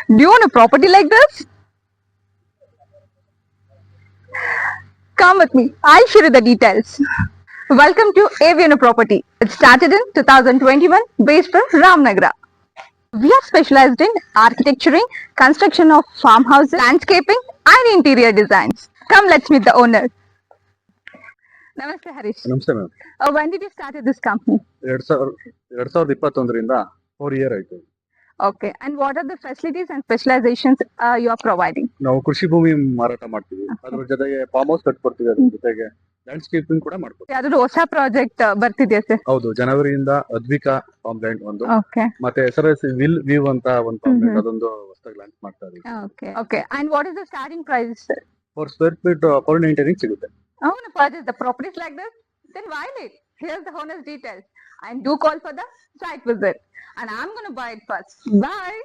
Do you want a property like this? Come with me. I'll show you the details. Welcome to Aviana Property. It started in 2021 based from Ramnagra. We are specialized in architecturing, construction of farmhouses, landscaping and interior designs. Come, let's meet the owner. Namaste Harish. ನಮಸ್ತೆ ma'am. When did you start this company? 2021 4 year ಆಯ್ತು. Okay. And what are the facilities and specializations you are providing? ನಾವು ಕೃಷಿ ಭೂಮಿ ಮಾರಾಟ ಮಾಡ್ತೀವಿ. ಅದ್ರ ಜೊತೆಗೆ farm house ಕಟ್ಕೊಡ್ತೀವಿ. ಅದ್ರ ಜೊತೆಗೆ ಲ್ಯಾಂಡ್ಸ್ಕೇಪಿಂಗ್ ಕೂಡ ಮಾಡ್ಕೊಡ್ತೀವಿ. ಯಾವ್ದಾದ್ರು ಹೊಸ ಪ್ರಾಜೆಕ್ಟ್ ಬರ್ತಿದೆಯಾ ಸರ್? ಹೌದು, ಜನವರಿಯಿಂದ ಅದ್ವಿಕಾ ಫಾರ್ಮ್ ಲ್ಯಾಂಡ್ ಒಂದು, Okay. ಮತ್ತೆ SRS ವಿಲ್ ವ್ಯೂ ಅಂತ ಒಂದು ಫಾರ್ಮ್ ಲ್ಯಾಂಡ್, ಅದೊಂದು ಹೊಸದಾಗಿ ಲಾಂಚ್ ಮಾಡ್ತಾ ಇದೀವಿ. Okay. Okay. And what is the starting price, sir? 4 square feet 499 ಸಿಗುತ್ತೆ. I want to purchase the properties like this. Then why not? Here's the owner's details. And do call for the site visit. And I'm going to buy it first. Bye.